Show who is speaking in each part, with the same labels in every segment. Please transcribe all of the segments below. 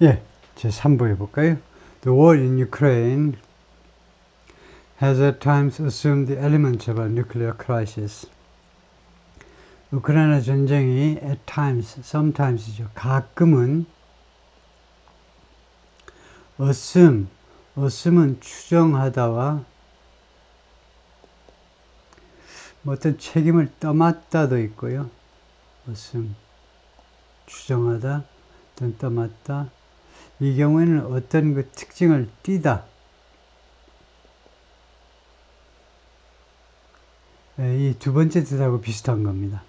Speaker 1: 예, 제 3부 해볼까요? The war in Ukraine has at times assumed the elements of a nuclear crisis. 우크라이나 전쟁이 at times, sometimes이죠. 가끔은 assume은 추정하다와 뭐 어떤 책임을 떠맡다도 있고요. assume, 추정하다, 또는 떠맡다. 이 경우에는 어떤 그 특징을 띠다. 이 두 번째 뜻하고 비슷한 겁니다.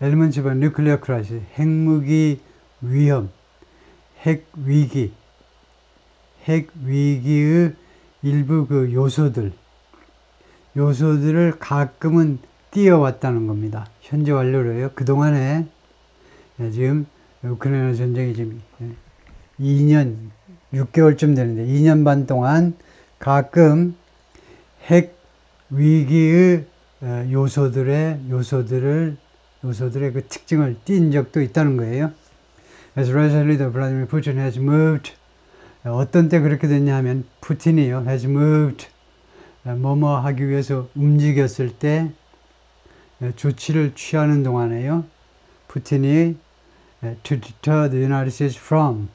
Speaker 1: Elements of a nuclear crisis, 핵무기 위험, 핵위기의 일부 그 요소들을 가끔은 띄어왔다는 겁니다. 현재 완료로요. 그동안에 지금 우크라이나 전쟁이 지금 2년 6개월쯤 되는데 2년 반 동안 가끔 핵 위기의 요소들의 그 특징을 띈 적도 있다는 거예요. As recently, the Vladimir Putin has moved. 어떤 때 그렇게 됐냐 하면 푸틴이요, has moved. 뭐뭐 하기 위해서 움직였을 때 조치를 취하는 동안에요. 푸틴이 to deter the United States from.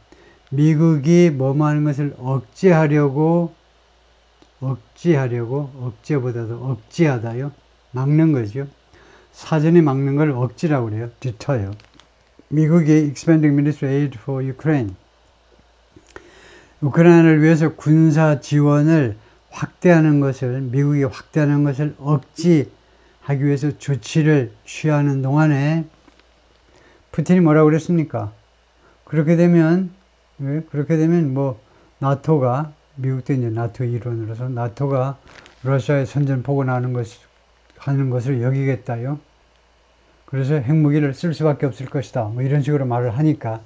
Speaker 1: 미국이 뭐뭐 하는 것을 억제보다도 억제하다요. 막는 거죠. 사전에 막는 걸 억지라고 그래요. deter요. 미국이 expanding military aid for Ukraine. 우크라이나를 위해서 군사 지원을 미국이 확대하는 것을 억지하기 위해서 조치를 취하는 동안에 푸틴이 뭐라고 그랬습니까? 그렇게 되면 뭐 나토가, 미국도 이제 나토 일원으로서 나토가 러시아에 선전포고 하는 것을 여기겠다요. 그래서 핵무기를 쓸 수밖에 없을 것이다. 뭐 이런 식으로 말을 하니까.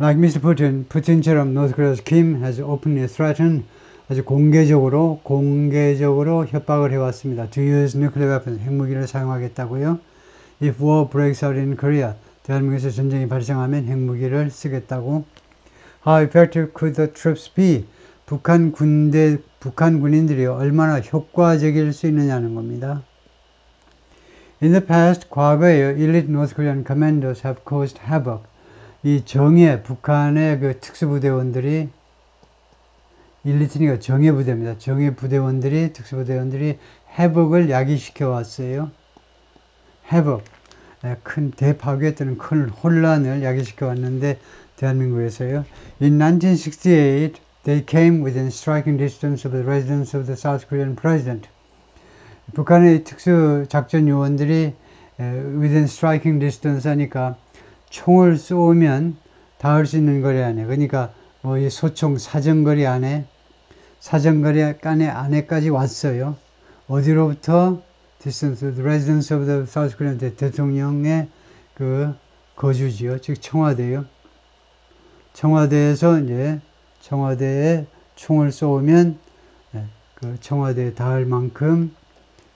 Speaker 1: Like Mr. Putin, 푸틴처럼 North Korea's Kim has openly threatened, 아주 공개적으로 협박을 해왔습니다. To use nuclear weapons, 핵무기를 사용하겠다고요. If war breaks out in Korea, 대한민국에서 전쟁이 발생하면 핵무기를 쓰겠다고. How effective could the troops be? 북한 군인들이 얼마나 효과적일 수 있느냐는 겁니다. In the past, 과거에 elite North Korean commanders have caused havoc. 이 북한의 그 특수부대원들이, 일리트니까 정예부대입니다. 특수부대원들이 회복을 야기시켜 왔어요. 회복. 큰 대파괴 또는 큰 혼란을 야기시켜 왔는데, 대한민국에서요. In 1968, they came within striking distance of the residence of the South Korean president. 북한의 특수작전 요원들이 within striking distance 하니까 총을 쏘면 닿을 수 있는 거리 안에, 그러니까 뭐 이 소총 사정거리 안에까지 왔어요. 어디로부터? distance of the residence of the South Korean 대통령의 그 거주지요. 즉 청와대요. 청와대에 총을 쏘면 그 청와대에 닿을 만큼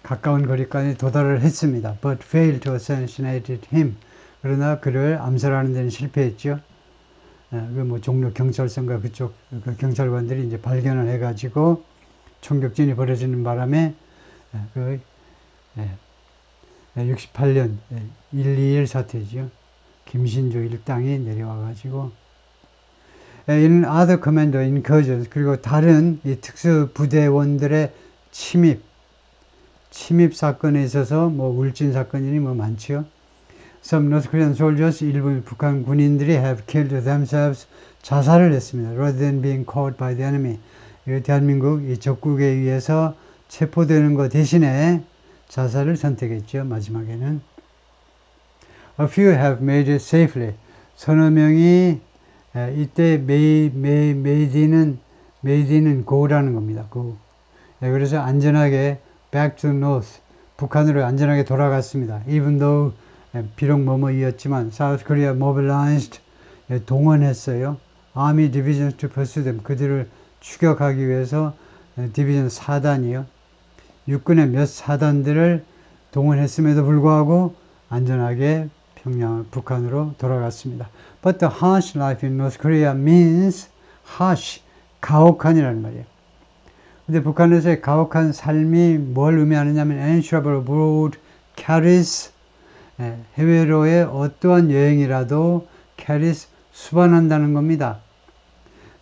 Speaker 1: 가까운 거리까지 도달을 했습니다. But failed to assassinate him. 그러나 그를 암살하는 데는 실패했죠. 그 뭐 종로 경찰서인가 그쪽 그 경찰관들이 이제 발견을 해가지고 총격전이 벌어지는 바람에 68년 121 사태죠. 김신조 일당이 내려와가지고 in other commando incursions, 그리고 다른 이 특수부대원들의 침입 사건에 있어서 뭐 울진 사건이니 뭐 많죠. Some North Korean soldiers, 일부 북한 군인들이 have killed themselves, 자살을 했습니다. Rather than being caught by the enemy. 대한민국 이 적국에 의해서 체포되는 것 대신에 자살을 선택했죠. 마지막에는. A few have made it safely. 서너 명이 이때 made는 go라는 겁니다. go. 그래서 안전하게 back to north, 북한으로 안전하게 돌아갔습니다. Even though 비록 뭐뭐이었지만 South Korea mobilized, 동원했어요. Army divisions to pursue them, 그들을 추격하기 위해서 디비전 4단이요. 육군의 몇 사단들을 동원했음에도 불구하고 안전하게 북한으로 돌아갔습니다. But the harsh life in North Korea means harsh, 가혹한이라는 말이에요. 근데 북한에서의 가혹한 삶이 뭘 의미하느냐면 travel abroad carries, 해외로의 어떠한 여행이라도 carries, 수반한다는 겁니다.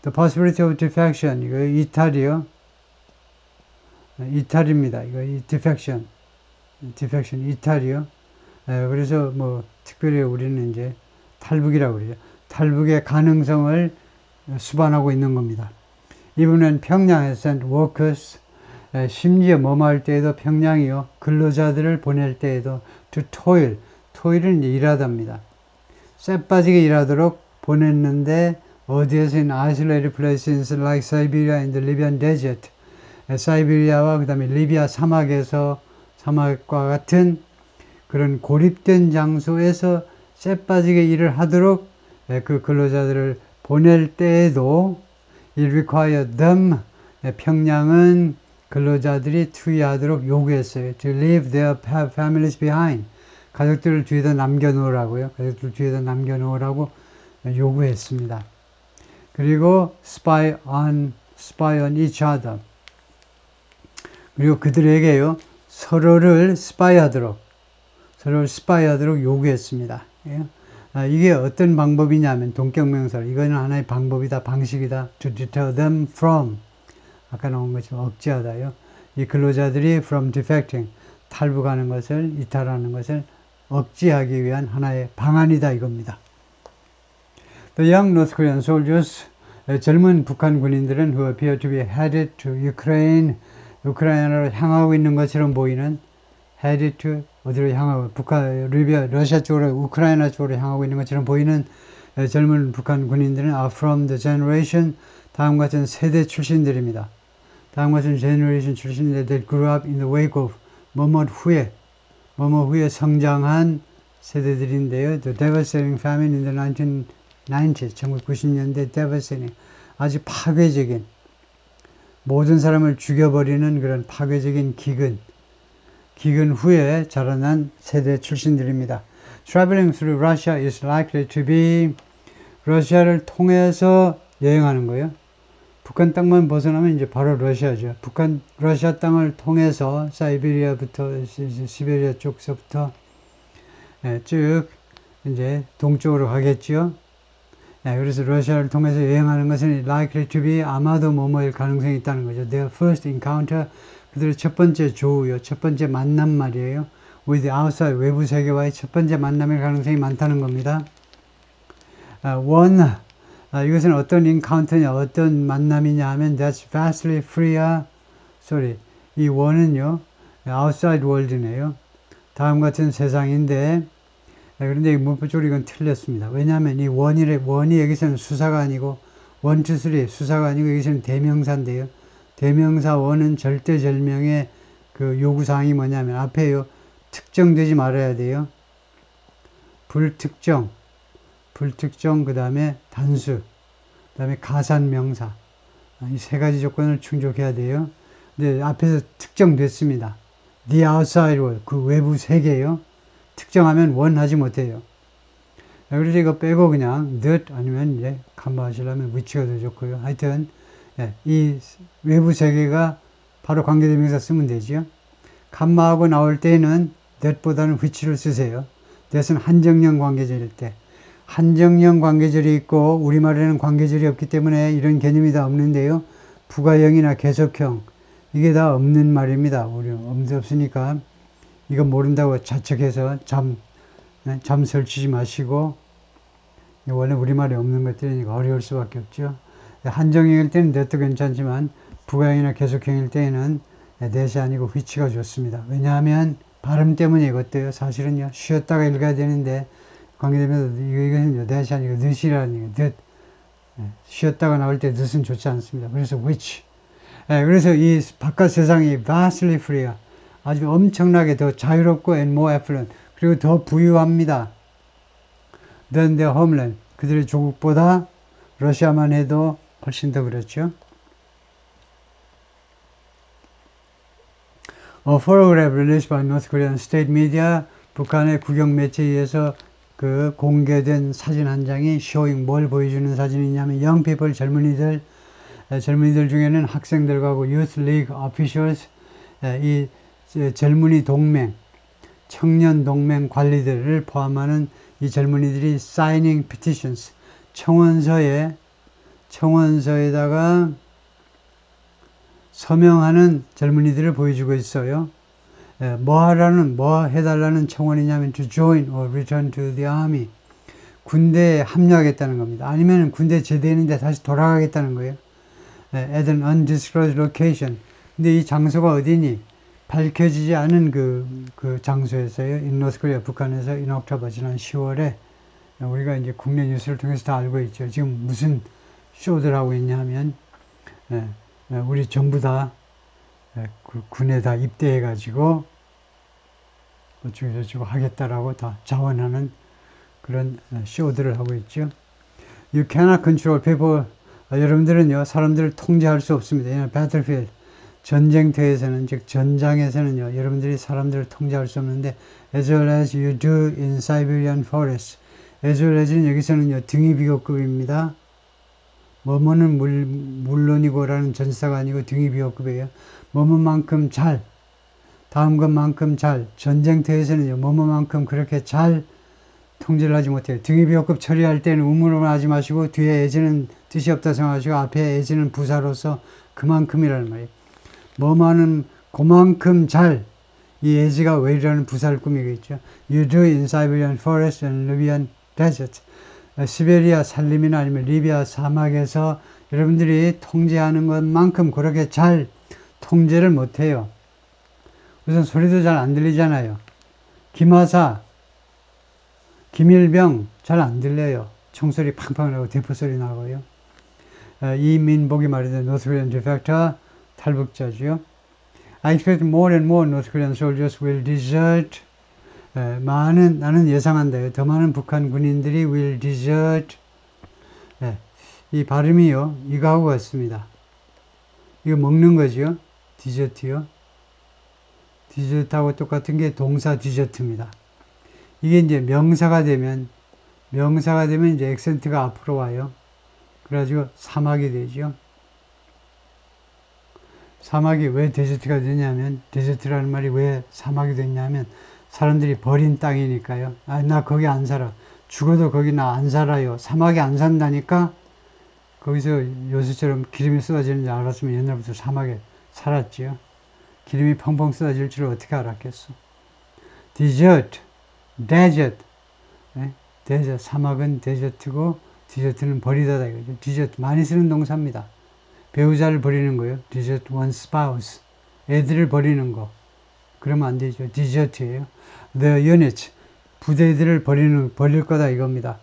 Speaker 1: The possibility of defection, 이거 이탈이요. 이탈입니다. 이거 defection, 이탈이요. 그래서 뭐 특별히 우리는 이제 탈북이라고 그러죠. 탈북의 가능성을 수반하고 있는 겁니다. 이분은 평양에 sent workers, 심지어 뭐뭐 할 때에도 평양이요. 근로자들을 보낼 때에도 to toil, toil은 이제 일하답니다. 쇠 빠지게 일하도록 보냈는데 어디에서 in isolated places like Siberia and the Libyan desert, 사이베리아와 그 다음에 리비아 사막과 같은 그런 고립된 장소에서 쇠 빠지게 일을 하도록 그 근로자들을 보낼 때에도 it required them, 평양은 근로자들이 투여하도록 요구했어요. To leave their families behind, 가족들을 뒤에다 남겨놓으라고요. 가족들을 뒤에다 남겨놓으라고 요구했습니다. 그리고 spy on each other, 그리고 그들에게요 서로를 스파이하도록 요구했습니다. 이게 어떤 방법이냐면 동격명사, 이거는 하나의 방법이다, 방식이다. To deter them from, 아까 나온 것처럼 억제하다요. 이 근로자들이 from defecting, 탈북하는 것을, 이탈하는 것을 억제하기 위한 하나의 방안이다 이겁니다. The young North Korean soldiers, 젊은 북한 군인들은 who appear to be headed to Ukraine, 우크라이나로 향하고 있는 것처럼 보이는 headed to, 어디로 향하고, 러시아 쪽으로, 우크라이나 쪽으로 향하고 있는 것처럼 보이는 젊은 북한 군인들은 are from the generation, 다음과 같은 세대 출신들입니다. 다음과 같은 generation 출신들 that grew up in the wake of, 뭐뭐 후에 성장한 세대들인데요. The devastating famine in the 1990s, 1990년대 devastating, 아주 파괴적인, 모든 사람을 죽여버리는 그런 파괴적인 기근 후에 자라난 세대 출신들입니다. Traveling through Russia is likely to be, 러시아를 통해서 여행하는 거예요. 북한 땅만 벗어나면 이제 바로 러시아죠. 러시아 땅을 통해서 사이베리아부터, 시베리아 쪽서부터 쭉 이제 동쪽으로 가겠죠. 그래서 러시아를 통해서 여행하는 것은 likely to be, 아마도 뭐뭐일 가능성이 있다는 거죠. Their first encounter, 그들의 첫 번째 조우요, 첫 번째 만남 말이에요. with outside, 외부 세계와의 첫 번째 만남일 가능성이 많다는 겁니다. 이것은 어떤 encounter냐, 어떤 만남이냐 하면 that's vastly freer, 이 원은요, outside world네요. 다음 같은 세상인데, 그런데 문법적으로 이건 틀렸습니다. 왜냐하면 이 원이 여기서는 수사가 아니고, 1, 2, 3 수사가 아니고 여기서는 대명사인데요. 대명사 원은 절대절명의 그 요구사항이 뭐냐면 앞에요. 특정되지 말아야 돼요. 불특정, 그 다음에 단수, 그 다음에 가산명사. 이 세 가지 조건을 충족해야 돼요. 근데 앞에서 특정됐습니다. The outside world, 그 외부 세계요. 특정하면 원하지 못해요. 그래서 이거 빼고 그냥 that 아니면 이제 간과하시려면 which가 더 좋고요. 하여튼 이 외부 세계가 바로 관계대명사 쓰면 되죠. 간마하고 나올 때는 that보다는 which를 쓰세요. that은 한정형 관계절일 때. 한정형 관계절이 있고 우리말에는 관계절이 없기 때문에 이런 개념이 다 없는데요. 부가형이나 계속형 이게 다 없는 말입니다. 우리 없으니까 이거 모른다고 자책해서 잠 설치지 마시고, 원래 우리말에 없는 것들이니까 어려울 수밖에 없죠. 한정형일 때는 that도 괜찮지만 부가형이나 계속형일 때에는 that이 아니고 which가 좋습니다. 왜냐하면 발음 때문에 이것도요. 사실은요, 쉬었다가 읽어야 되는데 관계되면서 이것은 that이 아니고 this이라는 that. 쉬었다가 나올 때 this은 좋지 않습니다. 그래서 which. 그래서 이 바깥 세상이 vastly freer, 아주 엄청나게 더 자유롭고 and more affluent, 그리고 더 부유합니다. than their homeland, 그들의 조국보다 러시아만 해도 훨씬 더 그렇죠. A photograph released by North Korean state media, 북한의 국영 매체에 의해서 그 공개된 사진 한 장이 showing 뭘 보여주는 사진이냐면 young people 젊은이들 중에는 학생들과 youth league officials 이 젊은이 동맹 청년 동맹 관리들을 포함하는 이 젊은이들이 signing petitions 청원서에다가 서명하는 젊은이들을 보여주고 있어요. 뭐 해달라는 청원이냐면 to join or return to the army. 군대에 합류하겠다는 겁니다. 아니면 군대 제대했는데 다시 돌아가겠다는 거예요. at an undisclosed location. 근데 이 장소가 어디니? 밝혀지지 않은 그 장소에서요. in North Korea, 북한에서 in October, 지난 10월에 우리가 이제 국내 뉴스를 통해서 다 알고 있죠. 지금 무슨 쇼들 하고 있냐 하면 우리 전부 다 군에 다 입대해가지고 어쩌고저쩌고 하겠다라고 다 자원하는 그런 쇼들을 하고 있죠. You cannot control people. 여러분들은요, 사람들을 통제할 수 없습니다. In a battlefield, 전쟁터에서는, 즉 전장에서는요, 여러분들이 사람들을 통제할 수 없는데, as well as you do in Siberian forest. as well as는 여기서는요, 등위 비교급입니다. 뭐뭐는 물론이고라는 전사가 아니고 등위 비교급이에요. 뭐뭐만큼 잘, 다음 것만큼 잘, 전쟁터에서는요, 뭐뭐만큼 그렇게 잘 통제를 하지 못해요. 등위 비교급 처리할 때는 우물우물 하지 마시고, 뒤에 애지는 뜻이 없다 생각하시고, 앞에 애지는 부사로서 그만큼이라는 말이에요. 뭐뭐는 그만큼 잘, 이 애지가 왜이라는 부사를 꾸미겠죠. You do in Siberian forest and Libyan desert. 시베리아 산림이나 아니면 리비아 사막에서 여러분들이 통제하는 것만큼 그렇게 잘 통제를 못해요. 우선 소리도 잘 안 들리잖아요. 김하사, 김일병 잘 안 들려요. 총소리 팡팡 나고 대포 소리 나고요. 이민복이 말이죠. North Korean defector, 탈북자죠. I expect more and more North Korean soldiers will desert. 나는 예상한다. 더 많은 북한 군인들이 will desert. 이 발음이요. 이거하고 같습니다. 이거 먹는 거죠. 디저트요. 디저트하고 똑같은 게 동사 디저트입니다. 이게 이제 명사가 되면 이제 액센트가 앞으로 와요. 그래가지고 사막이 되죠. 사막이 왜 데저트가 되냐면, 데저트라는 말이 왜 사막이 됐냐면, 사람들이 버린 땅이니까요. 나 거기 안 살아. 죽어도 거기 나 안 살아요. 사막에 안 산다니까, 거기서 요새처럼 기름이 쏟아지는 줄 알았으면 옛날부터 사막에 살았지요. 기름이 펑펑 쏟아질 줄 어떻게 알았겠어. desert, desert, 사막은 데저트고, 디저트는 버리다다 이거죠. 디저트, 많이 쓰는 동사입니다. 배우자를 버리는 거예요. desert one spouse. 애들을 버리는 거. 그러면 안 되죠. 디저트예요. The units, 부대들을 버릴 거다 이겁니다.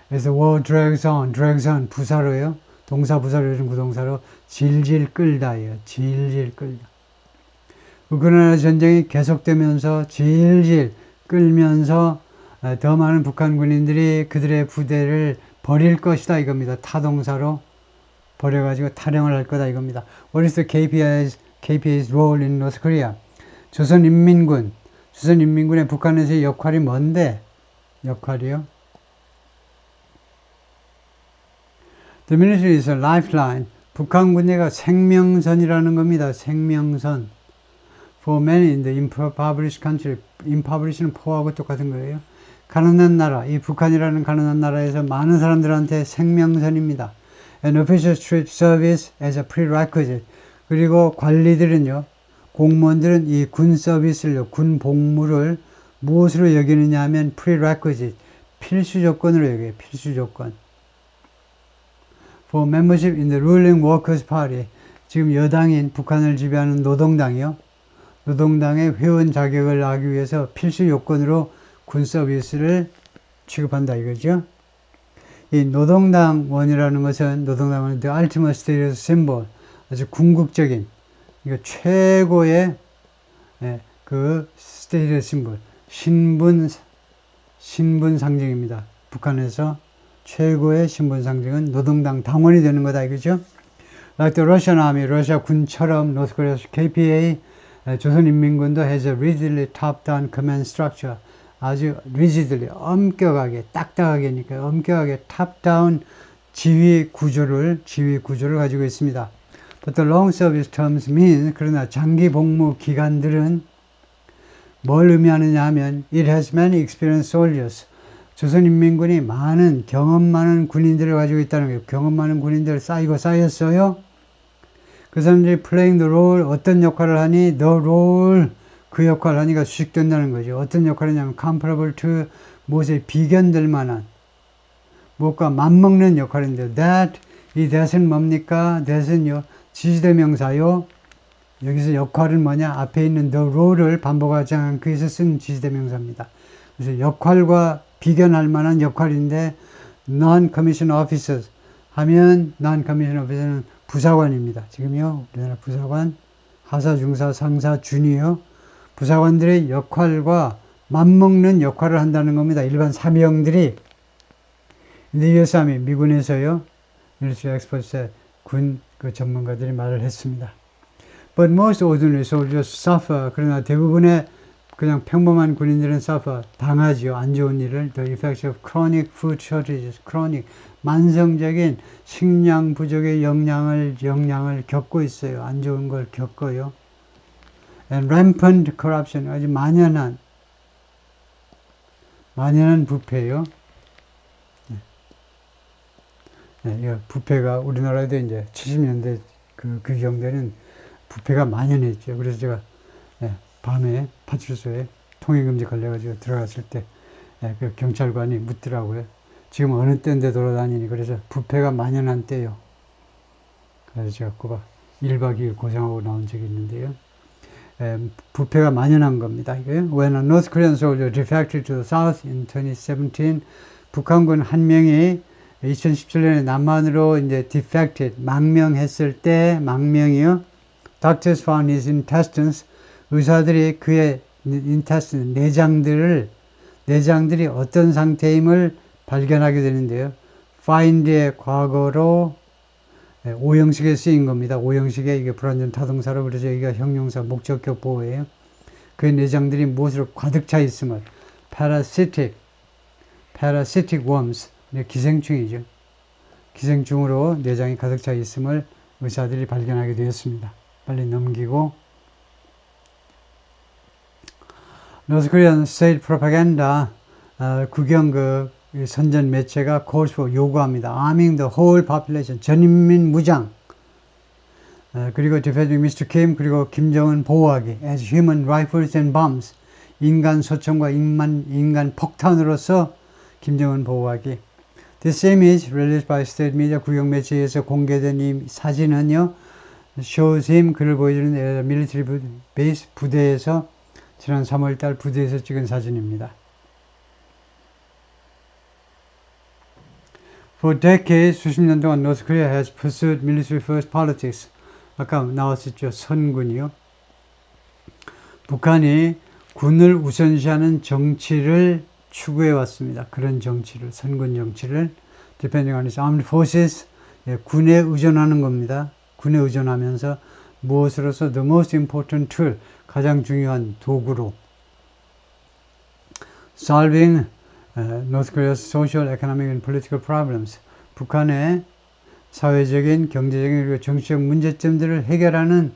Speaker 1: 그래서 war drags on, 부사로요. 동사 부사로 요즘 구동사로 질질 끌다예요. 질질 끌다. 우크라이나 전쟁이 계속되면서 질질 끌면서 더 많은 북한 군인들이 그들의 부대를 버릴 것이다 이겁니다. 타동사로 버려가지고 탈영을 할 거다 이겁니다. What is the KPA's role in North Korea? 조선인민군의 북한에서의 역할이 뭔데? 역할이요? The military is a lifeline. 북한 군대가 생명선이라는 겁니다. 생명선. For many in the impoverished country. impoverish는 포하고 똑같은 거예요. 가난한 나라, 이 북한이라는 가난한 나라에서 많은 사람들한테 생명선입니다. And officials treat service as a prerequisite. 그리고 관리들은요, 공무원들은 이 군 서비스를, 군 복무를 무엇으로 여기느냐 하면 prerequisite, 필수 조건으로 여겨요. 필수 조건. For membership in the ruling Workers' Party. 지금 여당인 북한을 지배하는 노동당이요. 노동당의 회원 자격을 하기 위해서 필수 요건으로 군 서비스를 취급한다 이거죠. 이 노동당원이라는 것은 노동당원은 the ultimate status symbol, 아주 궁극적인, 그러니까 최고의 그 스테이터스 심볼, 신분 상징입니다. 북한에서 최고의 신분 상징은 노동당 당원이 되는 거다 이거죠. Like the Russian Army, 러시아 군처럼 North Korea KPA, 조선인민군도 has a rigidly top-down command structure, 아주 rigidly, 엄격하게, 딱딱하게니까 엄격하게 탑다운 지휘 구조를 가지고 있습니다. But the long service terms mean, 그러나 장기 복무 기간들은 뭘 의미하느냐 하면 it has many experienced soldiers. 조선인민군이 많은 경험 많은 군인들을 가지고 있다는 거예요. 경험 많은 군인들 쌓였어요. 그 사람들이 playing the role, 어떤 역할을 하니 the role, 그 역할을 하니까 수식된다는 거죠. 어떤 역할이냐면 comparable to, 무엇에 비견될 만한, 무엇과 맞먹는 역할인데 that, 이 that은 뭡니까? that은요 지시대명사요. 여기서 역할은 뭐냐? 앞에 있는 the role을 반복하지 않기 위해서 쓴 지시대명사입니다. 그래서 역할과 비견할 만한 역할인데 non-commissioned officers 하면 non-commissioned officer는 부사관입니다. 지금요 우리나라 부사관, 하사, 중사, 상사, 준이요. 부사관들의 역할과 맞먹는 역할을 한다는 겁니다. 일반 사병들이 US Army, 미군에서요. military experts, 군 그 전문가들이 말을 했습니다. But most ordinary soldiers suffer. 그러나 대부분의 그냥 평범한 군인들은 suffer, 당하지요. 안 좋은 일을. The effects of chronic food shortages. chronic, 만성적인 식량 부족의 영향을 겪고 있어요. 안 좋은 걸 겪어요. And rampant corruption. 아주 만연한 부패요. 네, 부패가 우리나라에도 이제 70년대 그 경대는 부패가 만연했죠. 그래서 제가 밤에 파출소에 통행금지 걸려가지고 들어갔을 때 그 경찰관이 묻더라고요. 지금 어느 때인데 돌아다니니. 그래서 부패가 만연한 때요. 그래서 제가 꼬박 1박 2일 고생하고 나온 적이 있는데요. 부패가 만연한 겁니다. 이거요. When a North Korean soldier defected to the south in 2017, 북한군 한 명이 2017년에 남한으로 이제 defected, 망명했을 때, 망명이요. Doctors found his intestines, 의사들이 그의 intestine, 내장들이 어떤 상태임을 발견하게 되는데요. find의 과거로 오형식에 쓰인 겁니다. 오형식에 이게 불완전 타동사로, 그래서 여기가 형용사 목적격 보호예요. 그의 내장들이 무엇으로 가득 차 있음을, parasitic worms, 기생충이죠. 기생충으로 내장이 가득 차 있음을 의사들이 발견하게 되었습니다. 빨리 넘기고. North Korean state propaganda, 국영 선전 매체가 calls for, 요구합니다. Arming the whole population, 전인민 무장. 그리고 defending Mr. Kim, 그리고 김정은 보호하기. As human rifles and bombs, 인간 소총과 인간 폭탄으로서 김정은 보호하기. This image released by state media, 국영 매체에서 공개된 이 사진은요, shows him, 그를 보여주는 military base, 부대에서 지난 3월달 부대에서 찍은 사진입니다. For decades, 수십 년 동안 North Korea has pursued military first politics. 아까 나왔었죠. 선군이요. 북한이 군을 우선시하는 정치를 추구해 왔습니다. 그런 정치를, 선군 정치를 depending on its armed forces, 군에 의존하는 겁니다. 군에 의존하면서 무엇으로서 the most important tool, 가장 중요한 도구로 solving North Korea's social, economic and political problems, 북한의 사회적인, 경제적인 그리고 정치적 문제점들을 해결하는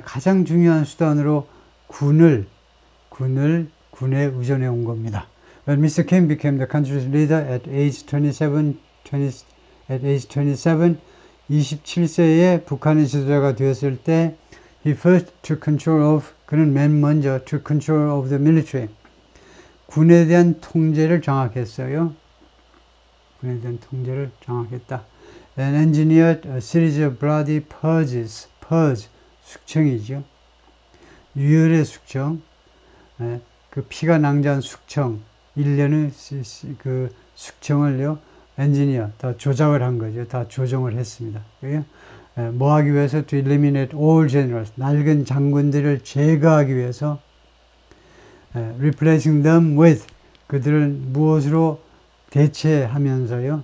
Speaker 1: 가장 중요한 수단으로 군에 의존해 온 겁니다. When Mr. Kim became the country's leader at age 27, 27세에 북한의 지도자가 되었을 때, he first took control of, 그는 맨 먼저 took control of the military, 군에 대한 통제를 장악했어요. 군에 대한 통제를 장악했다. And engineered a series of bloody purges, purge, 숙청이죠. 유혈의 숙청, 그 피가 낭자한 숙청, 일련의 그 숙청을요, 엔지니어, 다 조작을 한 거죠. 다 조정을 했습니다. 뭐 하기 위해서? To eliminate all generals, 낡은 장군들을 제거하기 위해서, replacing them with, 그들을 무엇으로 대체하면서요.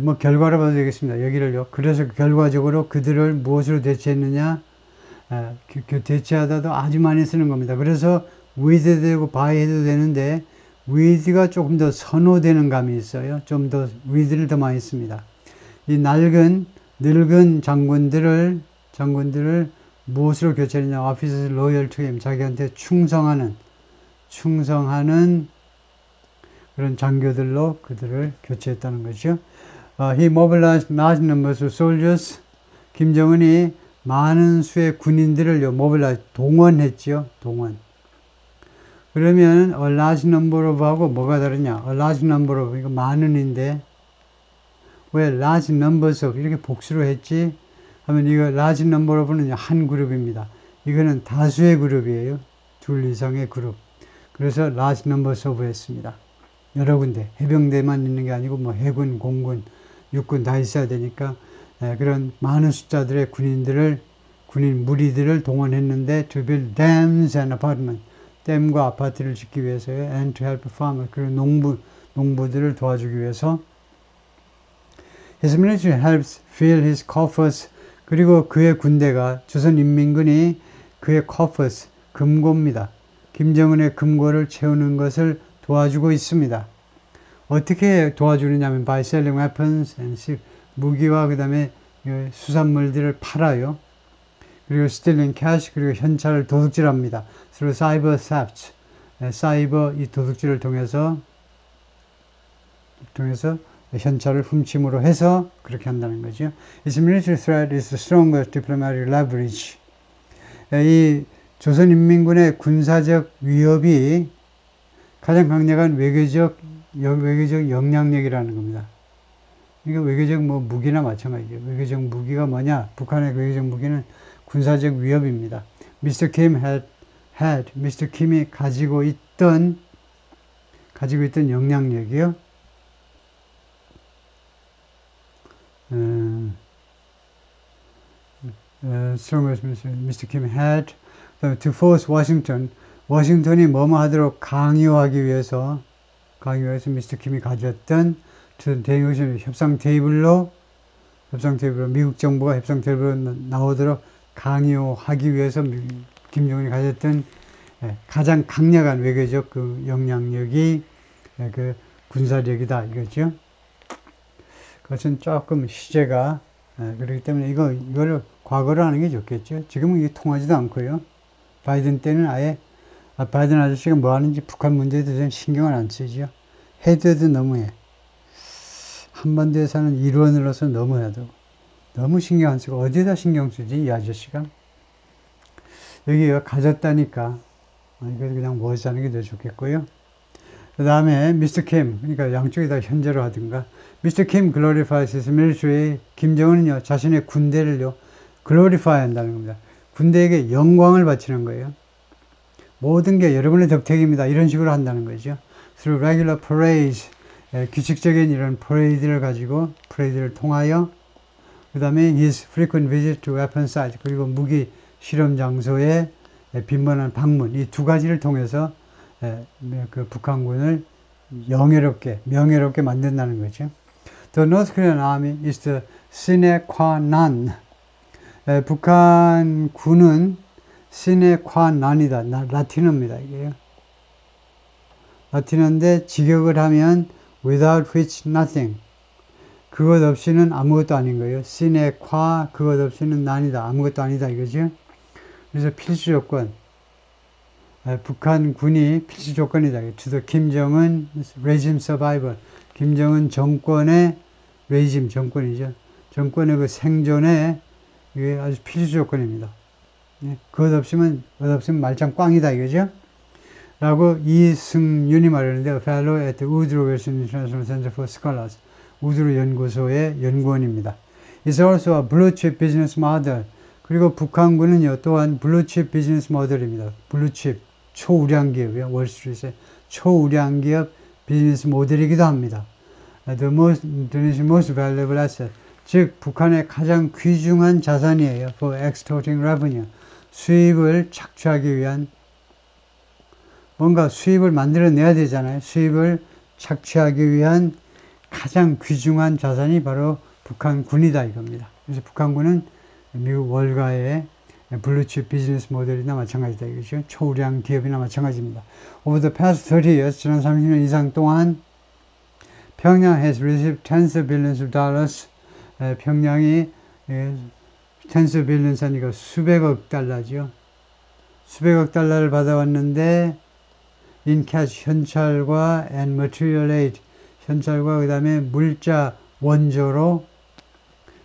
Speaker 1: 뭐 결과를 봐도 되겠습니다. 여기를요. 그래서 결과적으로 그들을 무엇으로 대체했느냐? 대체하다도 아주 많이 쓰는 겁니다. 그래서 with 되고 by 해도 되는데 with가 조금 더 선호되는 감이 있어요. 좀 더 with를 더 많이 씁니다. 이 늙은 장군들을 무엇으로 교체했냐? officers loyal to him. 자기한테 충성하는 그런 장교들로 그들을 교체했다는 거죠. He mobilized large numbers of soldiers. 김정은이 많은 수의 군인들을요, mobilize, 동원했죠. 동원. 그러면 a large number of 하고 뭐가 다르냐? a large number of, 이거 많은인데 왜 large numbers of 이렇게 복수로 했지? 하면 이거 large number of는 한 그룹입니다. 이거는 다수의 그룹이에요. 둘 이상의 그룹. 그래서 large numbers of 했습니다. 여러 군데 해병대만 있는 게 아니고 뭐 해군, 공군, 육군 다 있어야 되니까 그런 많은 숫자들의 군인 무리들을 동원했는데 to build dams and apartments. 댐과 아파트를 짓기 위해서요. and to help farmers. 그리고 농부들을 도와주기 위해서. His military helps fill his coffers. 그리고 그의 군대가 조선인민군이 그의 coffers, 금고입니다. 김정은의 금고를 채우는 것을 도와주고 있습니다. 어떻게 도와주느냐면 by selling weapons and 무기와 그 다음에 수산물들을 팔아요. 그리고 stealing cash, 그리고 현찰을 도둑질합니다. through cyber theft, 사이버 이 도둑질을 통해서 현찰을 훔침으로 해서 그렇게 한다는 거죠. Its military threat is the strongest diplomatic leverage. 이 조선인민군의 군사적 위협이 가장 강력한 외교적 영향력이라는 겁니다. 이거 외교적 무기나 마찬가지예요. 외교적 무기가 뭐냐? 북한의 외교적 무기는 군사적 위협입니다. Mr. Kim Mr. Kim이 가지고 있던 영향력이요. Strongest Mr. Kim had to force Washington. 워싱턴이 뭐뭐 하도록 강요하기 위해서 Mr. Kim이 가졌던 협상 테이블로 미국 정부가 협상 테이블로 나오도록 강요하기 위해서 김정은이 가졌던 가장 강력한 외교적 그 영향력이 그 군사력이다 이거죠. 그것은 조금 시제가 그렇기 때문에 이거를 과거로 하는 게 좋겠죠. 지금은 이게 통하지도 않고요. 바이든 때는 아예 바이든 아저씨가 뭐 하는지 북한 문제에 대해서 신경을 안 쓰죠. 해도 너무해. 한반도에서는 일원으로서 너무해도 너무 신경 안 쓰고 어디다 신경 쓰지 이 아저씨가. 여기가 가졌다니까 이거 그냥 멋지 하는 게 더 좋겠고요. 그 다음에 미스터 킴, 그러니까 양쪽이 다 현재로 하든가. 미스터 킴 glorifies his military. 김정은은요 자신의 군대를요 glorify 한다는 겁니다. 군대에게 영광을 바치는 거예요. 모든 게 여러분의 덕택입니다. 이런 식으로 한다는 거죠. Through regular parades, 규칙적인 이런 퍼레이드를 통하여, 그 다음에 his frequent visit to weapon sites, 그리고 무기 실험 장소에 빈번한 방문, 이 두 가지를 통해서 그 북한군을 명예롭게 만든다는 거죠. The North Korean Army is the sine qua non. 북한 군은 sine qua non이다. 라틴어입니다. 이게요. 라틴어인데 직역을 하면 without which nothing. 그것 없이는 아무것도 아닌 거예요. sine qua 그것 없이는 non이다. 아무것도 아니다 이거죠. 그래서 필수 조건. 북한 군이 필수 조건이다. To the 김정은 regime survival. 김정은 정권의 regime 정권이죠. 정권의 그 생존에 이게 아주 필수 조건입니다. 그것 없으면 말짱 꽝이다 이거죠. 라고 이승윤이 말하는데 fellow at the Woodrow Wilson International Center for Scholars. 우드로 연구소의 연구원입니다. It's also a blue chip business model. 그리고 북한군은요 또한 blue chip business model입니다. blue chip 초우량 기업이요. 월스트리트의 초우량 기업 비즈니스 모델이기도 합니다. The most valuable asset. 즉 북한의 가장 귀중한 자산이에요. For extorting revenue. 수입을 착취하기 위한 뭔가 수입을 만들어내야 되잖아요. 수입을 착취하기 위한 가장 귀중한 자산이 바로 북한군이다 이겁니다. 그래서 북한군은 미국 월가의 블루칩 비즈니스 모델이나 마찬가지다 이거죠. 초우량 기업이나 마찬가지입니다. Over the past 30 years, 지난 30년 이상 동안 평양 has received tens of billions of dollars. 평양이 tens of billions 하니까 수백억 달러죠. 수백억 달러를 받아왔는데 in cash 현찰과 and material aid 현찰과 그 다음에 물자 원조로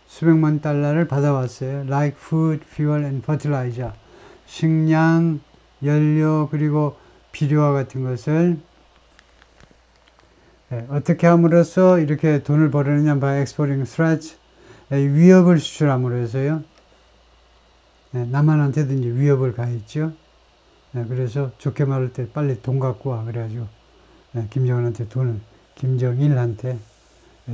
Speaker 1: 수백만 달러를 받아왔어요. Like food, fuel and fertilizer. 식량, 연료 그리고 비료와 같은 것을 어떻게 함으로써 이렇게 돈을 벌었느냐 by exporting threats 위협을 수출함으로 해서요. 남한한테도 이제 위협을 가했죠. 그래서 좋게 말할 때 빨리 돈 갖고 와 그래가지고 김정은한테 김정일한테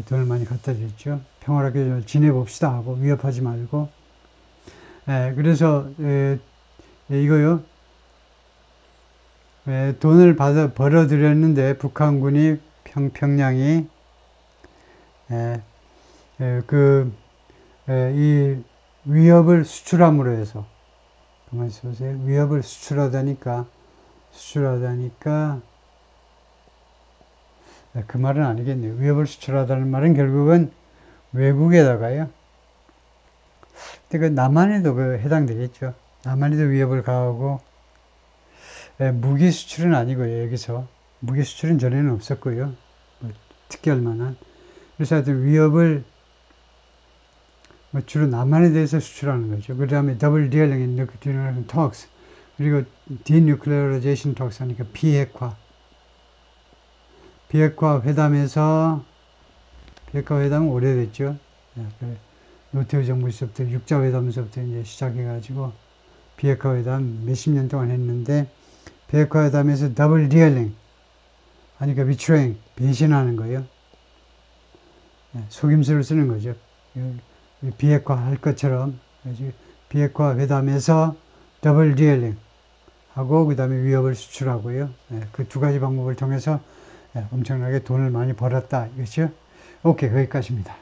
Speaker 1: 돈을 많이 갖다 줬죠. 평화롭게 지내봅시다 하고 위협하지 말고. 그래서 이거요. 돈을 벌어들였는데 북한군이 평양이 이 위협을 수출함으로 해서 가만히 보세요. 위협을 수출하다니까 그 말은 아니겠네요. 위협을 수출하다는 말은 결국은 외국에다가요. 근데 그 남한에도 해당되겠죠. 남한에도 위협을 가하고 무기 수출은 아니고요. 여기서 무기 수출은 전에는 없었고요. 뭐 특이할 만한. 그래서 하여튼 위협을 주로 남한에 대해서 수출하는 거죠. 그 다음에 double dealing in nuclear talks 그리고 denuclearization talks 하니까 비핵화 회담은 오래됐죠. 노태우 정부 시절부터 육자회담서부터 이제 시작해가지고 비핵화 회담 몇십 년 동안 했는데 비핵화 회담에서 double dealing 하니까 betraying 배신하는 거예요. 속임수를 쓰는 거죠. 비핵화 할 것처럼 비핵화 회담에서 더블 디얼링 하고 그 다음에 위협을 수출하고요. 그 두 가지 방법을 통해서 엄청나게 돈을 많이 벌었다 이거죠. 오케이, 거기까지입니다.